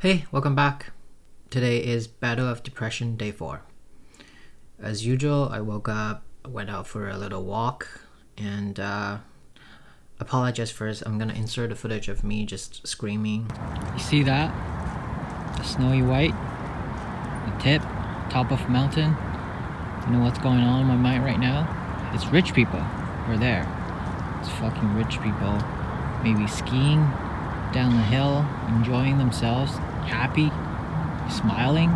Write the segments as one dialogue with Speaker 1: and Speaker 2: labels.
Speaker 1: Hey, welcome back. Today is Battle of Depression Day 4. As usual, I woke up, went out for a little walk, and apologize first. I'm gonna insert a footage of me just screaming.
Speaker 2: You see that? The snowy white, the tip, top of a mountain. You know what's going on in my mind right now? It's rich people. We're there. It's fucking rich people. Maybe skiing down the hill, enjoying themselves, happy, smiling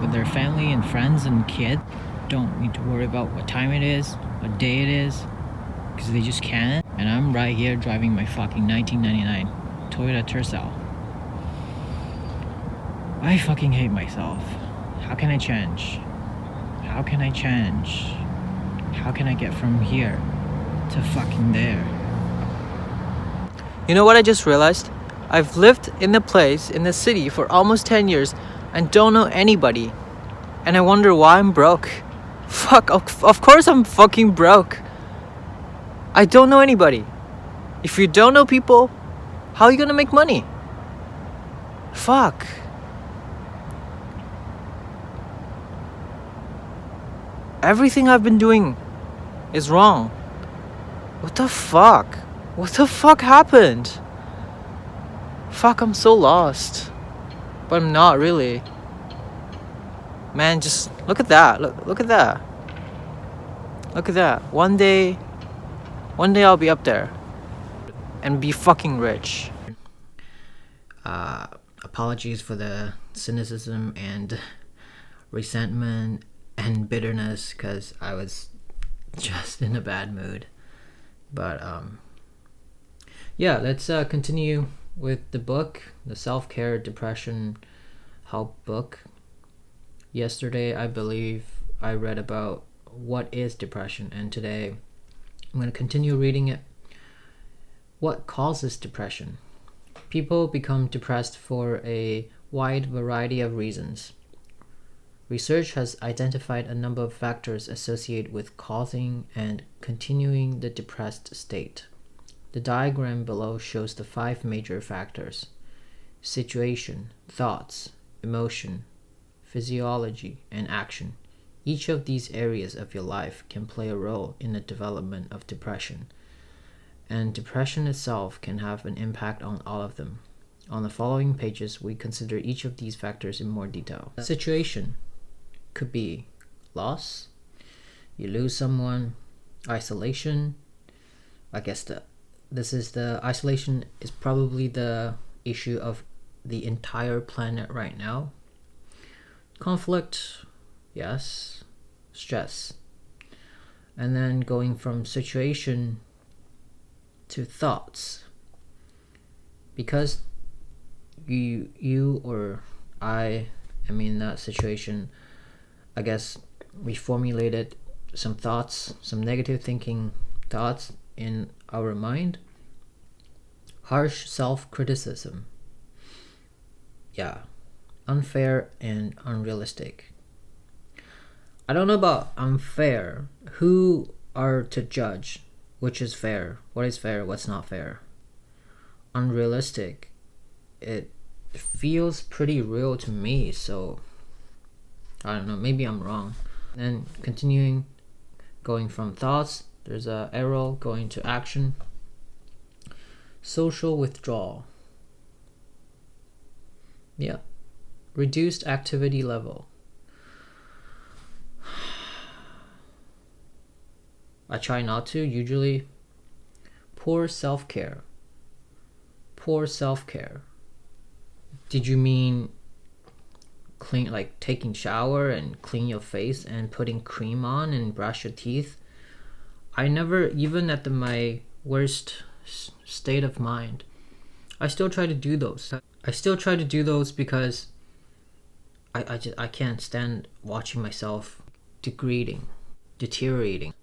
Speaker 2: with their family and friends and kid. Don't need to worry about what time it is, what day it is, because they just can't. And I'm right here driving my fucking 1999 Toyota Tercel. I fucking hate myself. How can I change? How can I change? How can I get from here to fucking there?
Speaker 3: You know what I just realized? I've lived in the place, in the city, for almost 10 years and don't know anybody. And I wonder why I'm broke. Fuck, of course I'm fucking broke. I don't know anybody. If you don't know people, how are you gonna make money? Fuck. Everything I've been doing is wrong. What the fuck? What the fuck happened? Fuck, I'm so lost. But I'm not really. Man, just look at that. Look at that. Look at that. One day I'll be up there and be fucking rich.
Speaker 1: Apologies for the cynicism and resentment and bitterness, because I was just in a bad mood. But yeah, let's continue with the book, the self-care depression help book. Yesterday, I believe I read about what is depression, and today I'm going to continue reading it. What causes depression? People become depressed for a wide variety of reasons. Research has identified a number of factors associated with causing and continuing the depressed state. The diagram below shows the 5 major factors: situation, thoughts, emotion, physiology, and action. Each of these areas of your life can play a role in the development of depression, and depression itself can have an impact on all of them. On the following pages, we consider each of these factors in more detail. Situation could be loss, you lose someone, isolation. I guess the isolation is probably the issue of the entire planet right now. Conflict, yes. Stress. And then going from situation to thoughts. Because you or I am in that situation, I guess we formulated some thoughts, some negative thinking thoughts in our mind. Harsh self-criticism. Yeah. Unfair and unrealistic. I don't know about unfair. Who are to judge which is fair? What is fair? What's not fair? Unrealistic. It feels pretty real to me, so I don't know, maybe I'm wrong. Then continuing, going from thoughts, there's a arrow going to action. Social withdrawal. Yeah. Reduced activity level. I try not to, usually. Poor self-care. Poor self-care. Did you mean clean, like taking shower and clean your face and putting cream on and brush your teeth? I never, even at my worst state of mind, I still try to do those. Because I can't stand watching myself deteriorating.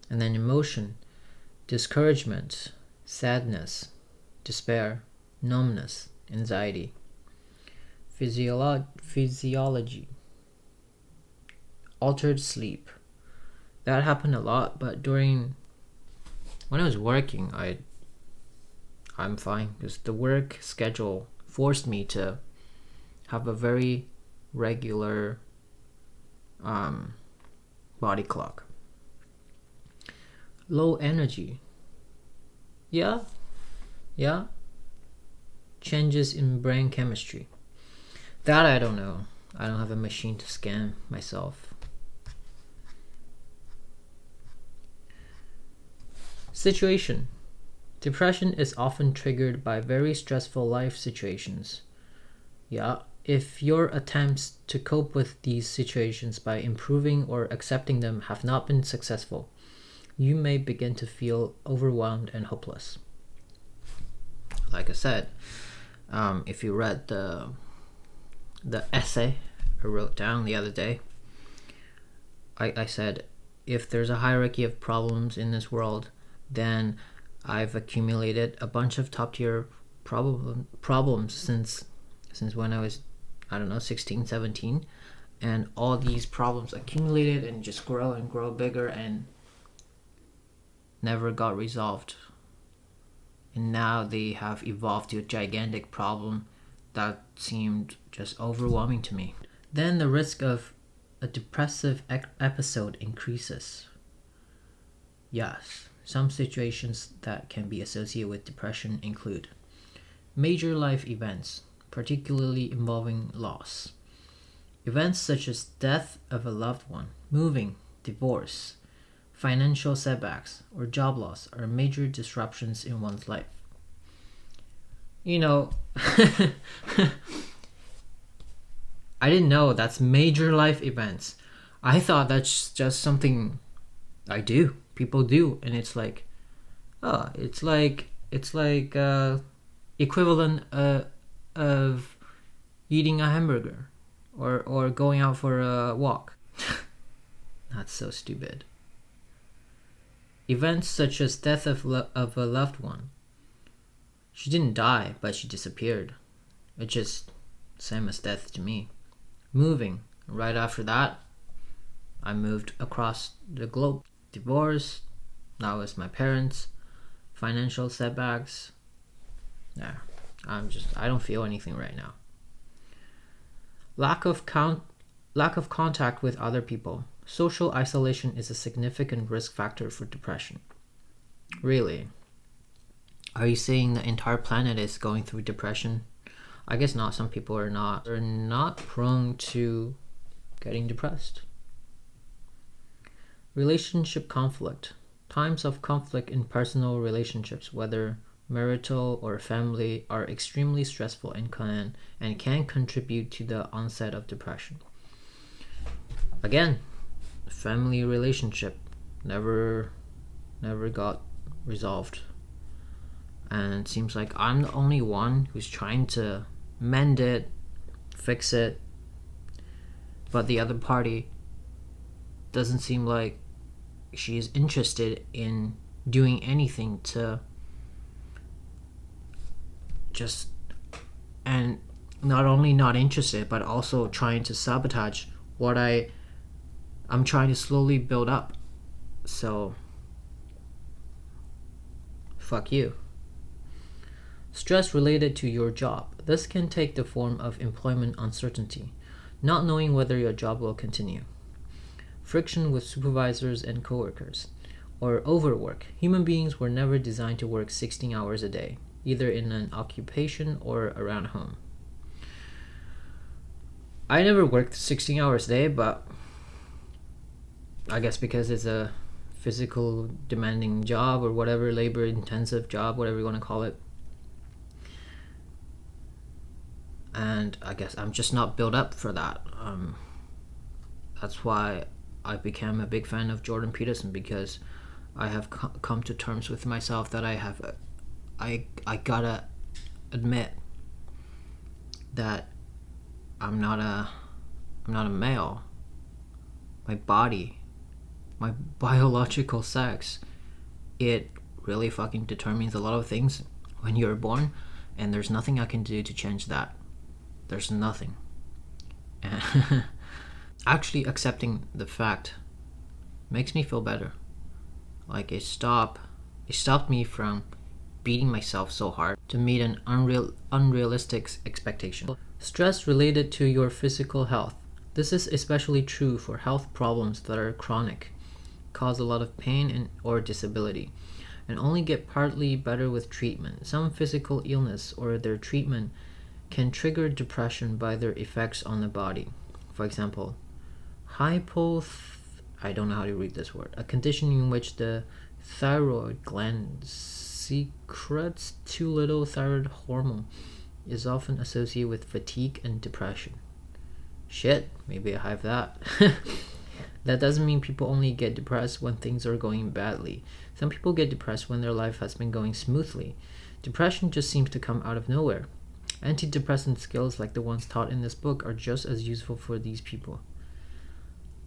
Speaker 1: And then emotion, discouragement, sadness, despair, numbness, anxiety. Physiology, altered sleep. That happened a lot, but when I was working, I'm fine, because the work schedule forced me to have a very regular body clock. Low energy. Yeah. Changes in brain chemistry. That I don't know. I don't have a machine to scan myself. Situation. Depression is often triggered by very stressful life situations. Yeah, if your attempts to cope with these situations by improving or accepting them have not been successful, you may begin to feel overwhelmed and hopeless. Like I said, if you read the essay I wrote down the other day, I said, if there's a hierarchy of problems in this world, then I've accumulated a bunch of top tier problems since when I was, I don't know, 16, 17, and all these problems accumulated and just grow and grow bigger and never got resolved. And now they have evolved to a gigantic problem that seemed just overwhelming to me. Then the risk of a depressive episode increases. Yes, some situations that can be associated with depression include major life events, particularly involving loss. Events such as death of a loved one, moving, divorce, financial setbacks, or job loss are major disruptions in one's life. You know, I didn't know that's major life events. I thought that's just something I do, people do, and it's like, oh, it's like equivalent of eating a hamburger or going out for a walk. That's so stupid. Events such as death of a loved one. She didn't die, but she disappeared. It's just same as death to me. Moving. Right after that, I moved across the globe. Divorce. That was my parents. Financial setbacks. Yeah, I don't feel anything right now. Lack of contact with other people. Social isolation is a significant risk factor for depression. Really? Are you saying the entire planet is going through depression? I guess not. Some people are not. They're not prone to getting depressed. Relationship conflict. Times of conflict in personal relationships, whether marital or family, are extremely stressful and can contribute to the onset of depression. Again, family relationship never got resolved. And it seems like I'm the only one who's trying to mend it, fix it, but the other party doesn't seem like she is interested in doing anything to just, and not only not interested, but also trying to sabotage what I'm trying to slowly build up. So, fuck you. Stress related to your job. This can take the form of employment uncertainty, not knowing whether your job will continue. Friction with supervisors and coworkers, or overwork. Human beings were never designed to work 16 hours a day, either in an occupation or around home. I never worked 16 hours a day, but I guess because it's a physical demanding job or whatever, labor intensive job, whatever you want to call it. And I guess I'm just not built up for that. That's why I became a big fan of Jordan Peterson, because I have come to terms with myself that I gotta admit that I'm not a male. My body, my biological sex, it really fucking determines a lot of things when you're born, and there's nothing I can do to change that. There's nothing. Actually accepting the fact makes me feel better. Like it stopped me from beating myself so hard to meet an unrealistic expectation. Stress related to your physical health. This is especially true for health problems that are chronic, cause a lot of pain or disability, and only get partly better with treatment. Some physical illness or their treatment can trigger depression by their effects on the body. For example, I don't know how to read this word, a condition in which the thyroid gland secretes too little thyroid hormone is often associated with fatigue and depression. Shit, maybe I have that. That doesn't mean people only get depressed when things are going badly. Some people get depressed when their life has been going smoothly. Depression just seems to come out of nowhere. Antidepressant skills like the ones taught in this book are just as useful for these people.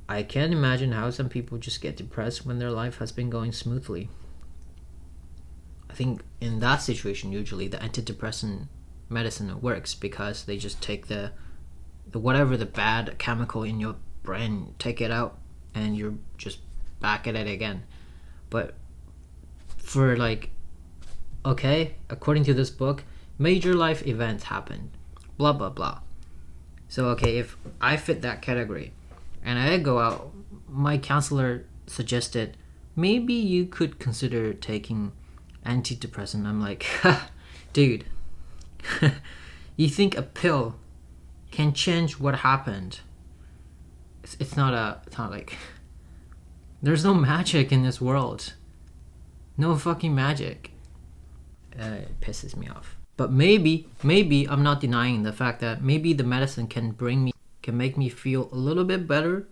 Speaker 1: I can't imagine how some people just get depressed when their life has been going smoothly. I think in that situation, usually the antidepressant medicine works because they just take the whatever the bad chemical in your brain, take it out, and you're just back at it again. But for okay, according to this book, major life events happen, blah blah blah. So okay, if I fit that category and I go out, my counselor suggested maybe you could consider taking antidepressant. I'm like, dude, you think a pill can change what happened? It's not like there's no magic in this world. No fucking magic. It pisses me off. But maybe I'm not denying the fact that maybe the medicine can make me feel a little bit better.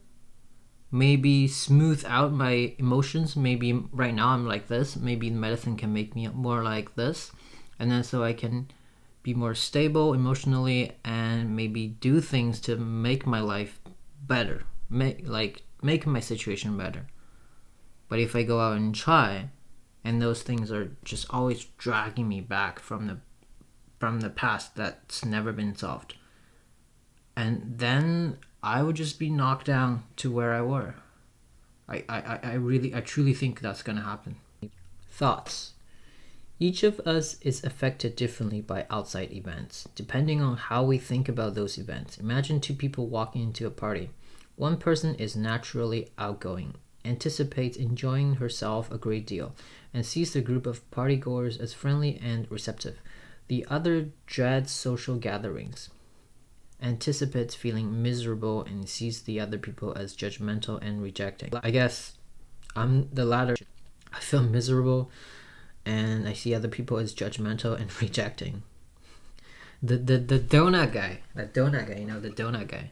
Speaker 1: Maybe smooth out my emotions. Maybe right now I'm like this. Maybe the medicine can make me more like this. And then so I can be more stable emotionally and maybe do things to make my life better. Make my situation better. But if I go out and try, and those things are just always dragging me back from the past that's never been solved, and then I would just be knocked down to where I were. I truly think that's gonna happen. Thoughts. Each of us is affected differently by outside events, depending on how we think about those events. Imagine two people walking into a party. One person is naturally outgoing, anticipates enjoying herself a great deal, and sees the group of partygoers as friendly and receptive. The other dreads social gatherings, anticipates feeling miserable, and sees the other people as judgmental and rejecting. I guess I'm the latter. I feel miserable and I see other people as judgmental and rejecting. The donut guy, the donut guy.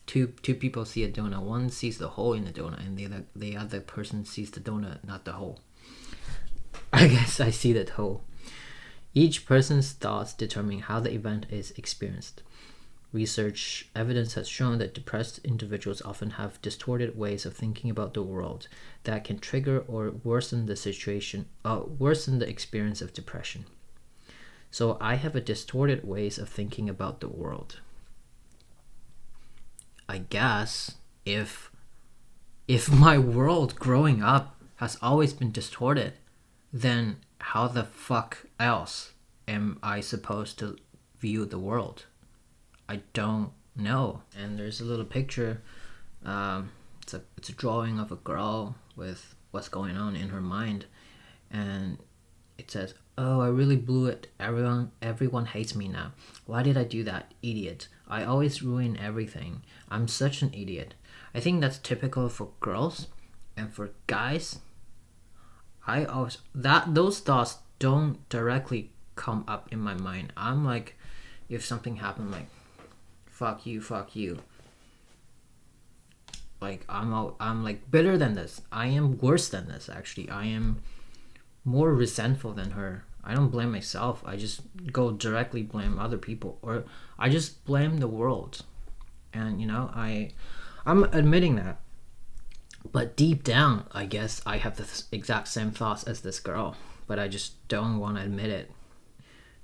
Speaker 1: Two people see a donut. One sees the hole in the donut, and the other person sees the donut, not the hole. I guess I see that hole. Each person's thoughts determine how the event is experienced. Research evidence has shown that depressed individuals often have distorted ways of thinking about the world that can trigger or worsen the experience of depression. So I have a distorted ways of thinking about the world. I guess if my world growing up has always been distorted, then how the fuck else am I supposed to view the world? I don't know. And there's a little picture. It's a drawing of a girl with what's going on in her mind, and it says, "Oh, I really blew it. Everyone hates me now. Why did I do that? Idiot. I always ruin everything. I'm such an idiot." I think that's typical for girls, and for guys, those thoughts don't directly come up in my mind. I'm like, if something happened, like, fuck you. Like, I'm like bitter than this. I am worse than this, actually. I am more resentful than her. I don't blame myself. I just go directly blame other people, or I just blame the world. And I'm admitting that. But deep down, I guess I have the exact same thoughts as this girl, but I just don't want to admit it.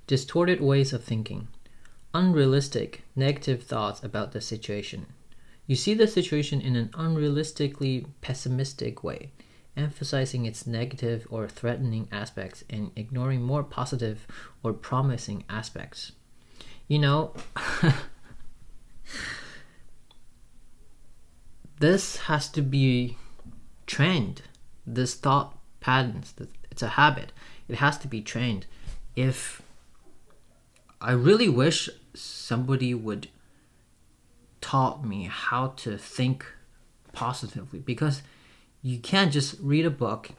Speaker 1: Distorted ways of thinking. Unrealistic, negative thoughts about the situation. You see the situation in an unrealistically pessimistic way, emphasizing its negative or threatening aspects and ignoring more positive or promising aspects. this has to be trained. This thought patterns, it's a habit. It has to be trained. If I really wish somebody would taught me how to think positively, because you can't just read a book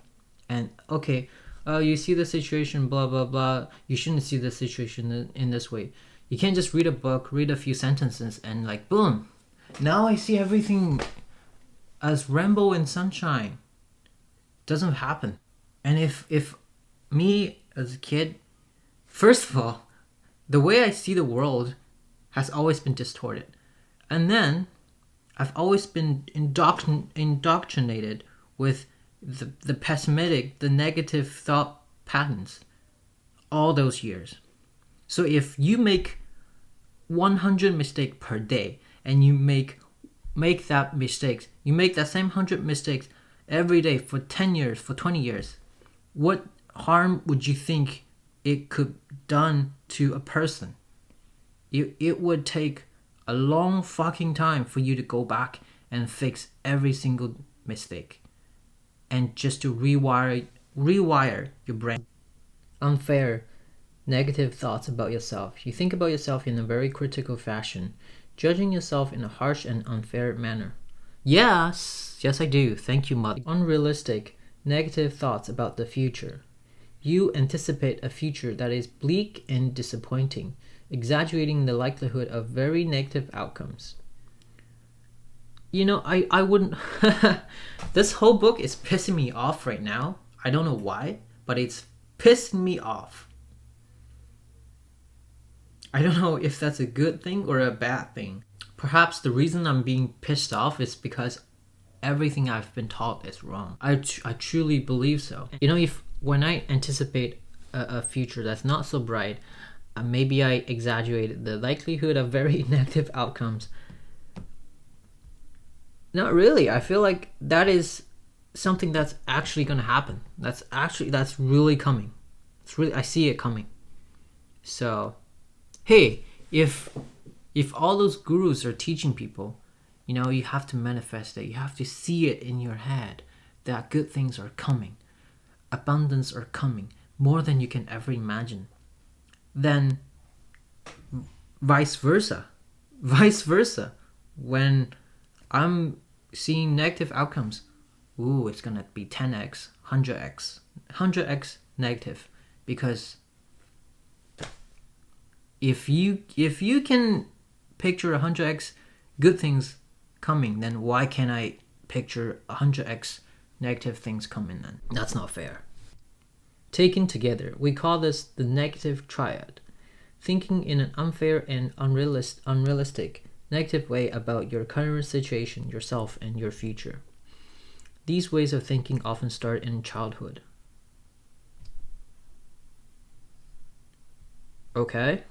Speaker 1: and okay, you see the situation, blah blah blah, you shouldn't see the situation in this way. You can't just read a book, read a few sentences, and like boom, now I see everything as rainbow and sunshine. Doesn't happen. And if me as a kid, first of all, the way I see the world has always been distorted, and then I've always been indoctrinated with the pessimistic, the negative thought patterns all those years. So if you make 100 mistakes per day and you make that mistakes, you make that same 100 mistakes every day for 10 years, for 20 years, what harm would you think it could done to a person? It would take a long fucking time for you to go back and fix every single mistake, and just to rewire your brain. Unfair, negative thoughts about yourself. You think about yourself in a very critical fashion, judging yourself in a harsh and unfair manner. Yes, I do. Thank you, mother. Unrealistic, negative thoughts about the future. You anticipate a future that is bleak and disappointing, exaggerating the likelihood of very negative outcomes. You know, I wouldn't... This whole book is pissing me off right now. I don't know why, but it's pissing me off. I don't know if that's a good thing or a bad thing. Perhaps the reason I'm being pissed off is because everything I've been taught is wrong. I truly believe so. You know, when I anticipate a future that's not so bright, maybe I exaggerated the likelihood of very negative outcomes. Not really. I feel like that is something that's actually going to happen. That's really coming. I see it coming. So, hey, if all those gurus are teaching people, you know, you have to manifest it. You have to see it in your head that good things are coming. Abundance are coming. More than you can ever imagine. Then vice versa. When I'm seeing negative outcomes, it's gonna be 10x, 100x negative. Because if you can picture 100x good things coming, then why can't I picture 100x negative things coming then? That's not fair. Taken together, we call this the negative triad. Thinking in an unfair and unrealistic, negative way about your current situation, yourself, and your future. These ways of thinking often start in childhood. Okay?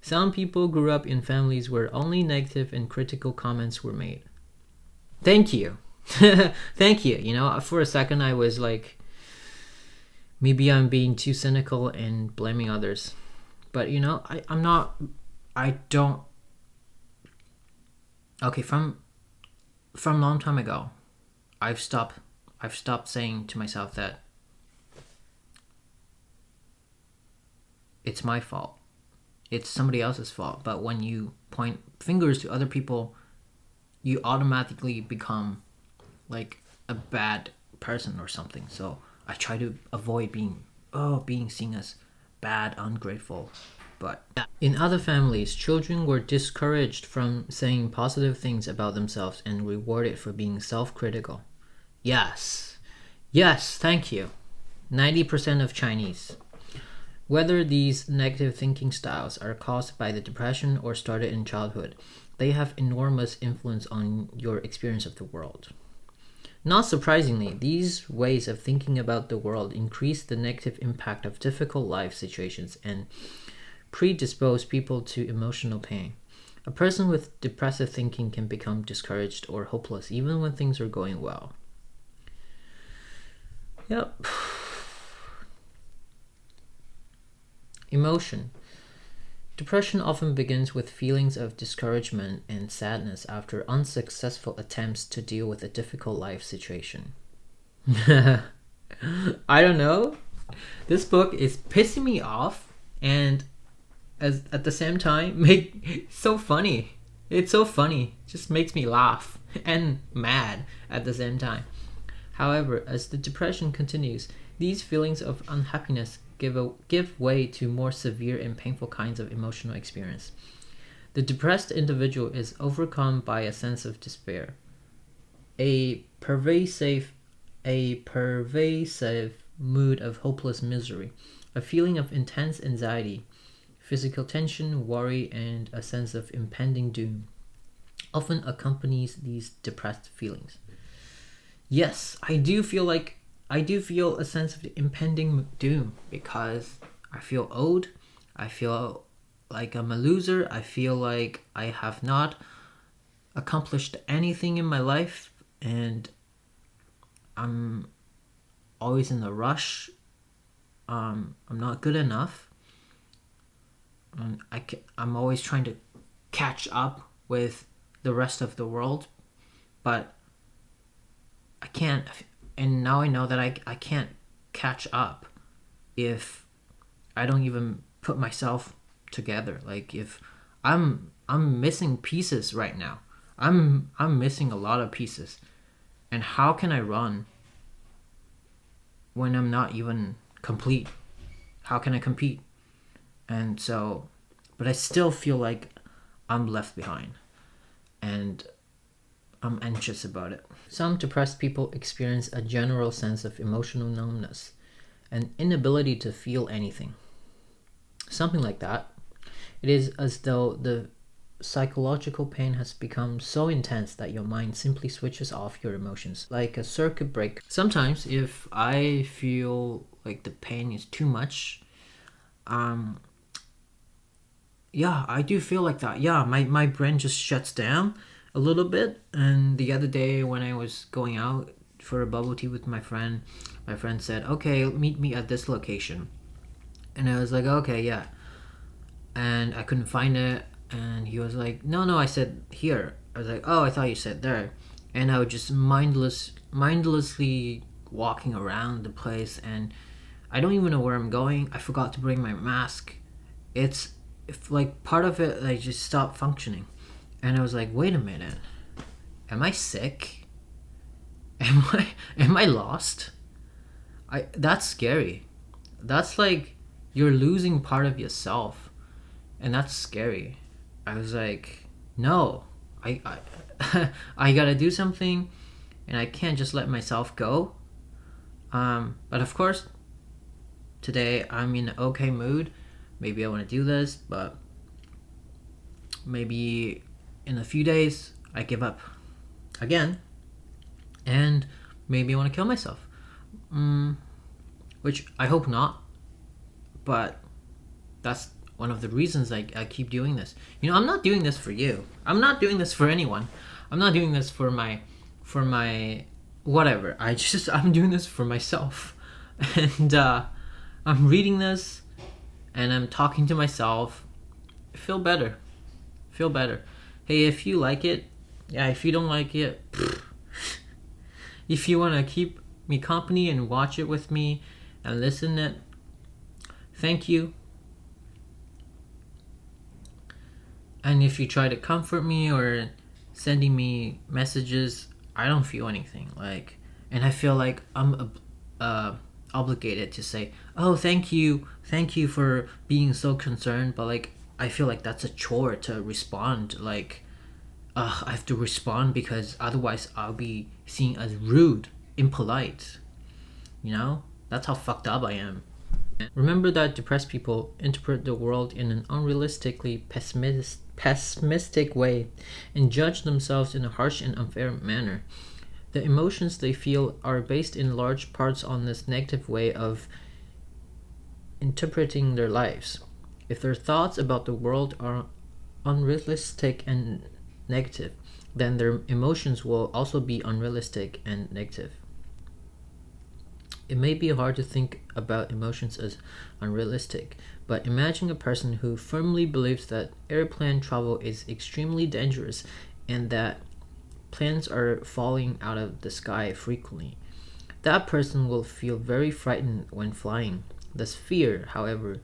Speaker 1: Some people grew up in families where only negative and critical comments were made. Thank you. Thank you. You know, for a second I was like, maybe I'm being too cynical and blaming others. But you know, I'm not. I don't. Okay, from a long time ago, I've stopped saying to myself that it's my fault. It's somebody else's fault. But when you point fingers to other people, you automatically become like a bad person or something. So I try to avoid being seen as bad, ungrateful. But in other families, children were discouraged from saying positive things about themselves and rewarded for being self-critical. Yes, thank you. 90% of Chinese. Whether these negative thinking styles are caused by the depression or started in childhood, they have enormous influence on your experience of the world. Not surprisingly, these ways of thinking about the world increase the negative impact of difficult life situations and predispose people to emotional pain. A person with depressive thinking can become discouraged or hopeless even when things are going well. Yep. Emotion. Depression often begins with feelings of discouragement and sadness after unsuccessful attempts to deal with a difficult life situation. I don't know. This book is pissing me off, and as at the same time make so funny. It's so funny. It just makes me laugh and mad at the same time. However, as the depression continues, these feelings of unhappiness give way to more severe and painful kinds of emotional experience. The depressed individual is overcome by a sense of despair, a pervasive a pervasive mood of hopeless misery, a feeling of intense anxiety, physical tension, worry, and a sense of impending doom often accompanies these depressed feelings. Yes, I do feel a sense of impending doom because I feel old. I feel like I'm a loser. I feel like I have not accomplished anything in my life, and I'm always in a rush. I'm not good enough. I'm always trying to catch up with the rest of the world, but I can't. And now I know that I can't catch up if I don't even put myself together. Like if I'm missing pieces right now. I'm missing a lot of pieces. And how can I run when I'm not even complete? How can I compete? And so, but I still feel like I'm left behind, and I'm anxious about it. Some depressed people experience a general sense of emotional numbness, an inability to feel anything. Something like that. It is as though the psychological pain has become so intense that your mind simply switches off your emotions, like a circuit break. Sometimes, if I feel like the pain is too much, yeah, I do feel like that. Yeah, my brain just shuts down a little bit. And the other day when I was going out for a bubble tea with my friend said, okay, meet me at this location. And I was like, okay, yeah. And I couldn't find it. And he was like, no, I said here. I was like, oh, I thought you said there. And I was just mindlessly walking around the place, and I don't even know where I'm going. I forgot to bring my mask. It's if like part of it like just stopped functioning. And I was like, wait a minute. Am I sick? Am I lost? That's scary. That's like you're losing part of yourself. And that's scary. I was like, no. I I gotta do something, and I can't just let myself go. But of course, today I'm in an okay mood. Maybe I want to do this, but maybe in a few days I give up again, and maybe I want to kill myself. Which I hope not, but that's one of the reasons I keep doing this. You know, I'm not doing this for you. I'm not doing this for anyone. I'm not doing this for my whatever. I'm doing this for myself. And I'm reading this and I'm talking to myself. Feel better. Hey, if you like it, yeah, if you don't like it, if you want to keep me company and watch it with me and listen it, thank you. And if you try to comfort me or sending me messages, I don't feel anything. Like, and I feel like I'm obligated to say, oh, thank you for being so concerned. But like, I feel like that's a chore to respond. Like, I have to respond because otherwise I'll be seen as rude, impolite. You know, that's how fucked up I am. Remember that depressed people interpret the world in an unrealistically pessimistic way and judge themselves in a harsh and unfair manner. The emotions they feel are based in large parts on this negative way of interpreting their lives. If their thoughts about the world are unrealistic and negative, then their emotions will also be unrealistic and negative. It may be hard to think about emotions as unrealistic, but imagine a person who firmly believes that airplane travel is extremely dangerous and that planes are falling out of the sky frequently. That person will feel very frightened when flying. This fear, however,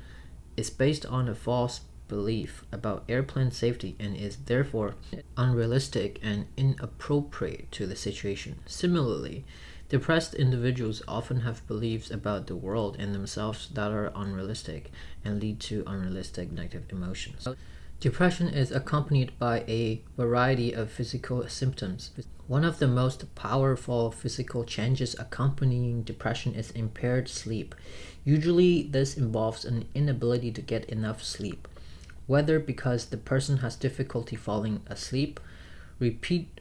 Speaker 1: is based on a false belief about airplane safety and is therefore unrealistic and inappropriate to the situation. Similarly, depressed individuals often have beliefs about the world and themselves that are unrealistic and lead to unrealistic negative emotions. Depression is accompanied by a variety of physical symptoms. One of the most powerful physical changes accompanying depression is impaired sleep. Usually, this involves an inability to get enough sleep, whether because the person has difficulty falling asleep, repeatedly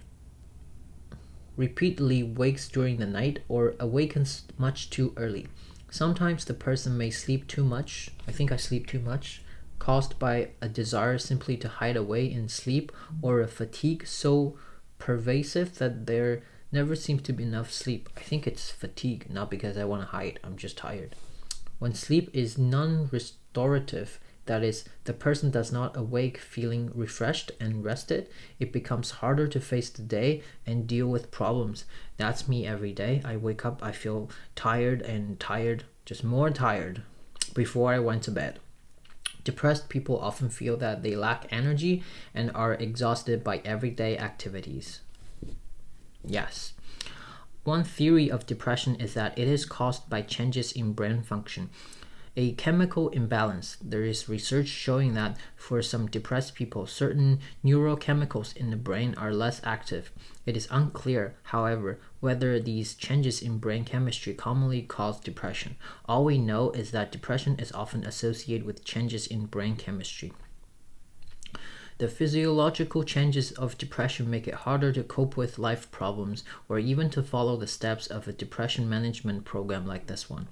Speaker 1: wakes during the night, or awakens much too early. Sometimes the person may sleep too much. I think I sleep too much, caused by a desire simply to hide away in sleep, or a fatigue so pervasive that there never seems to be enough sleep. I think it's fatigue, not because I want to hide, I'm just tired. When sleep is non-restorative, that is, the person does not awake feeling refreshed and rested, it becomes harder to face the day and deal with problems. That's me every day. I wake up, I feel tired and tired, just more tired before I went to bed. Depressed people often feel that they lack energy and are exhausted by everyday activities. Yes. One theory of depression is that it is caused by changes in brain function, a chemical imbalance. There is research showing that for some depressed people, certain neurochemicals in the brain are less active. It is unclear, however, whether these changes in brain chemistry commonly cause depression. All we know is that depression is often associated with changes in brain chemistry. The physiological changes of depression make it harder to cope with life problems or even to follow the steps of a depression management program like this one.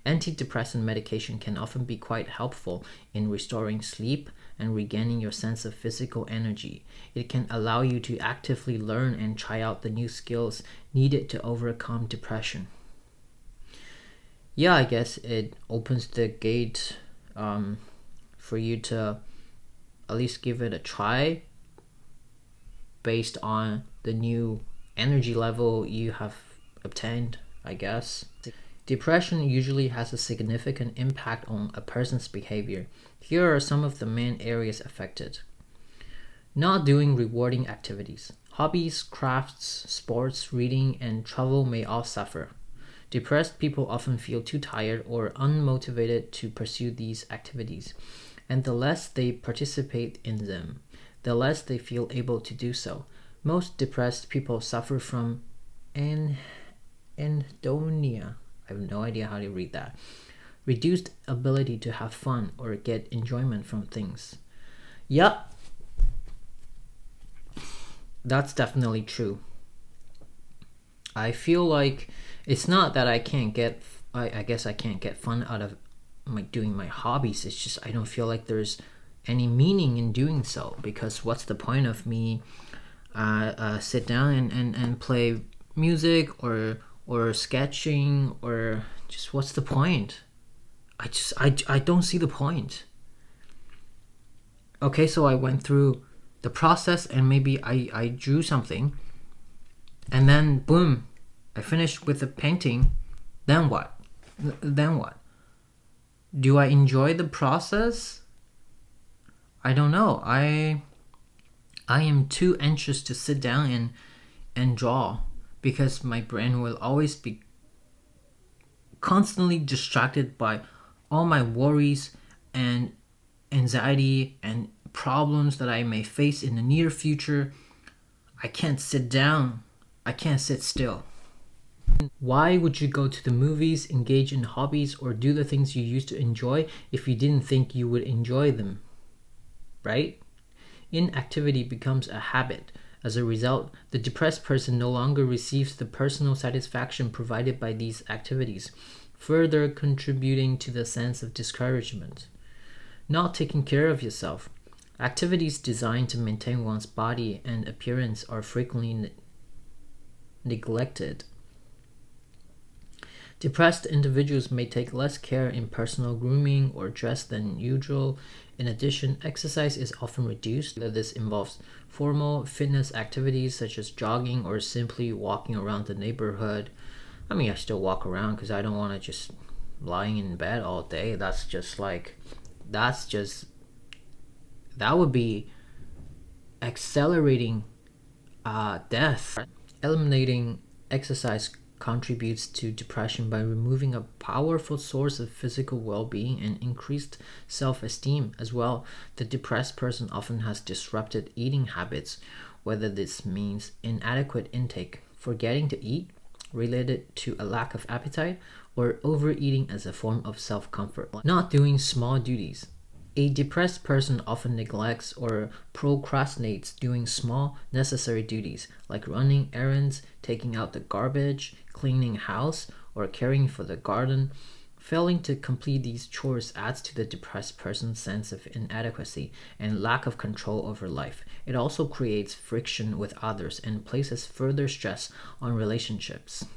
Speaker 1: Antidepressant medication can often be quite helpful in restoring sleep and regaining your sense of physical energy. It can allow you to actively learn and try out the new skills needed to overcome depression. Yeah, I guess it opens the gate for you to at least give it a try based on the new energy level you have obtained, I guess. Depression usually has a significant impact on a person's behavior. Here are some of the main areas affected. Not doing rewarding activities. Hobbies, crafts, sports, reading, and travel may all suffer. Depressed people often feel too tired or unmotivated to pursue these activities, and the less they participate in them, the less they feel able to do so. Most depressed people suffer from anhedonia. I have no idea how to read that. Reduced ability to have fun or get enjoyment from things. Yup. That's definitely true. I feel like it's not that I guess I can't get fun out of doing my hobbies. It's just I don't feel like there's any meaning in doing so, because what's the point of me sit down and play music or sketching, or just what's the point? I don't see the point. Okay, so I went through the process and maybe I drew something and then boom, I finished with the painting. Then what? Do I enjoy the process? I don't know. I am too anxious to sit down and draw, because my brain will always be constantly distracted by all my worries and anxiety and problems that I may face in the near future. I can't sit down. I can't sit still. Why would you go to the movies, engage in hobbies, or do the things you used to enjoy if you didn't think you would enjoy them? Right? Inactivity becomes a habit. As a result, the depressed person no longer receives the personal satisfaction provided by these activities, further contributing to the sense of discouragement. Not taking care of yourself. Activities designed to maintain one's body and appearance are frequently neglected. Depressed individuals may take less care in personal grooming or dress than usual. In addition, exercise is often reduced. This involves formal fitness activities such as jogging or simply walking around the neighborhood. I mean, I still walk around because I don't want to just lying in bed all day. That would be accelerating death. Eliminating exercise contributes to depression by removing a powerful source of physical well-being and increased self-esteem as well. The depressed person often has disrupted eating habits, whether this means inadequate intake, forgetting to eat related to a lack of appetite, or overeating as a form of self-comfort. Not doing small duties. A depressed person often neglects or procrastinates doing small, necessary duties like running errands, taking out the garbage, cleaning house, or caring for the garden. Failing to complete these chores adds to the depressed person's sense of inadequacy and lack of control over life. It also creates friction with others and places further stress on relationships.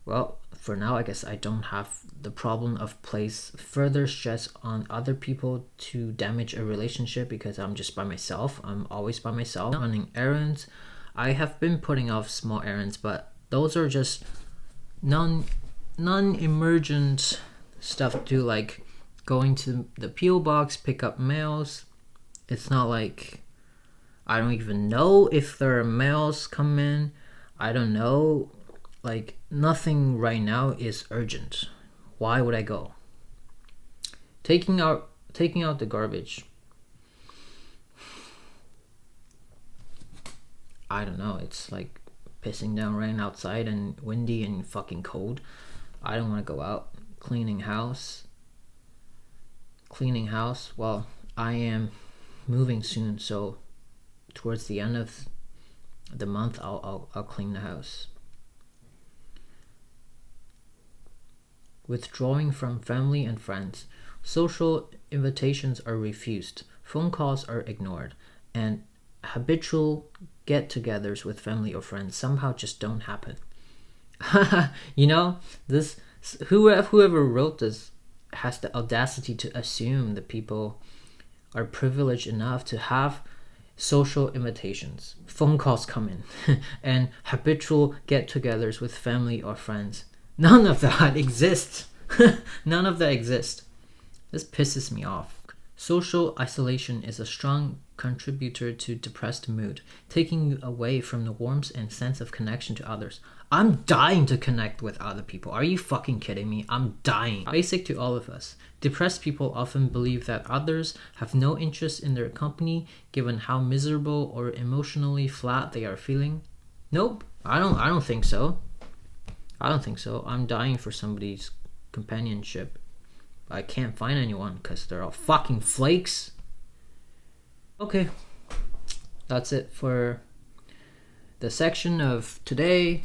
Speaker 1: Well, for now, I guess I don't have the problem of place further stress on other people to damage a relationship because I'm just by myself. I'm always by myself. Running errands. I have been putting off small errands, but those are just non-emergent stuff to do, like going to the P.O. box, pick up mails. It's not like I don't even know if there are mails come in. I don't know. Like, nothing right now is urgent. Why would I go? Taking out the garbage. I don't know. It's like pissing down rain outside and windy and fucking cold. I don't want to go out. Cleaning house. Well, I am moving soon, so towards the end of the month, I'll clean the house. Withdrawing from family and friends. Social invitations are refused, phone calls are ignored, and habitual get-togethers with family or friends somehow just don't happen. You know, this whoever wrote this has the audacity to assume that people are privileged enough to have social invitations, phone calls come in, and habitual get-togethers with family or friends. None of that exists. None of that exists. This pisses me off. Social isolation is a strong contributor to depressed mood, taking you away from the warmth and sense of connection to others. I'm dying to connect with other people. Are you fucking kidding me? I'm dying. Basic to all of us. Depressed people often believe that others have no interest in their company given how miserable or emotionally flat they are feeling. Nope, I don't think so. I'm dying for somebody's companionship. I can't find anyone because they're all fucking flakes. Okay, that's it for the section of today.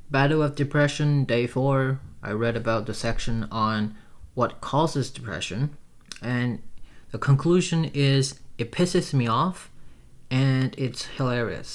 Speaker 1: Battle of Depression, Day 4. I read about the section on what causes depression, and the conclusion is it pisses me off and it's hilarious.